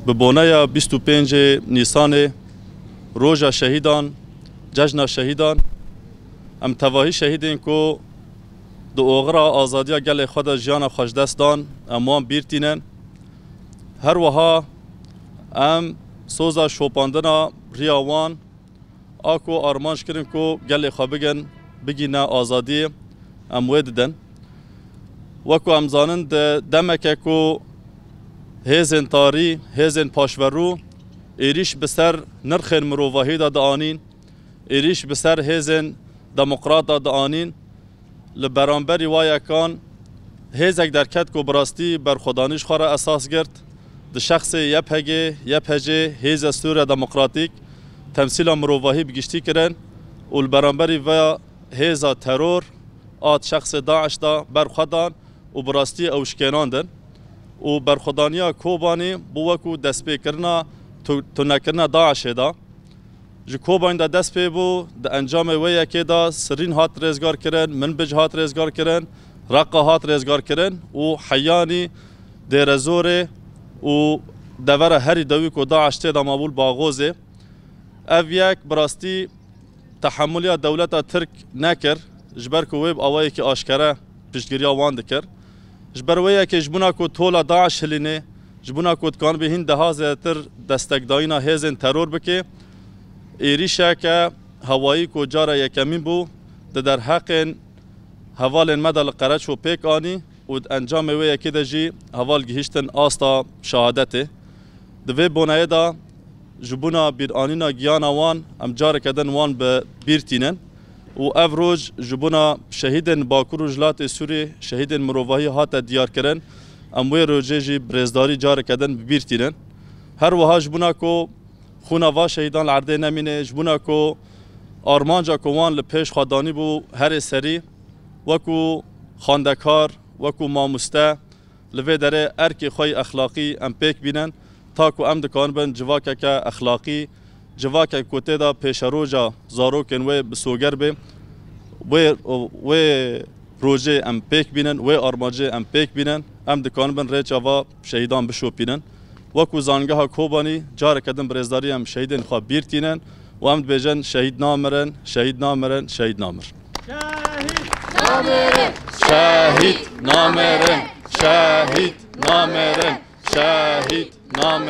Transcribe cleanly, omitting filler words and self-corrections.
ببونه 25 نیسان روژا شهیدان جشن شهیدان ام تواهی شهیدین کو دو اوغرا آزادیا گل خود جیان خوش دستان اموان بیرتینن هر وها ام سوزا شوپاندنا ریاوان آکو آرمانش کرن کو گل خو بگن بگینه آزادی اموید دن وکو امزانن دمکه کو هزن تاری هزن پاشورو ایریش بسر نرخن مروواهی دا دانین ایریش بسر هزن دموکرات دا دانین لبرانبری وای کان هزک درکت کو براستی بر خدانیش خوره اساس گرد د شخص یپهجه هز سوره دموکراتیک تمثیل مروواهی بگشتی کرن و البرانبری و هزا ترور آت شخص داعش دا برخدان و براستی اوشکناندن و برخدانیا کوبانی بوکو دست پی کرنا تو نکرنا داعش دا جو کوبان دا دست پی بو دا انجام ویا که دا سرین هات رزگار کرن منبج هات رزگار کرن رقا هات رزگار کرن و حیانی دیر زوره و دوره هری دوی کو داعش دا مابول باغوزه او یک براستی تحملی دولت ترک نکر جبر کو ویب آوایی که آشکره پشتگیریا وان دکر جبر ویا که جبونا کو تولا داعش هلینه جبونا کو کان به هند دهازه تر دستگداینا هزن ترور بکه ایریشه که هوایی کو جاره یکمین بو در حق حوال مدل قرچ و پیک آنی و انجام ویا که دجی حوال گهشتن آستا شهادته دوی بونایه دا جبونا بیر آنینا گیانا وان ام جاره کدن وان به بیرتینن و افروج جبونا شهیدن باکور و جلات سوری شهیدن مروواهی هات دیار کرن اموی روجه جی برزداری جاره کدن بیرتینن هر وها جبونا کو خونا وا شهیدان العرده نمینه جبونا کو آرمانجا کوان لپیش خدانی بو هر سری وکو خاندکار وکو ماموسته لوی داره ارکی خوی اخلاقی ام پیک بینن تاکو ام دکان بن جواکه که اخلاقی جواکه کوته دا پیشروجا زارو کنوی بسوگر به و روجه ام پیک بینن و آرماجه ام پیک بینن ام دکان بن ریچاوا شهیدان بشو بینن وکو زانگه ها کوبانی جار کدن برزداری هم شهیدن خواه بیرتینن و ام بیجن شهید نامرن شهید نامرن شهید نامر شهید نامرن شهید نامرن شهید نامرن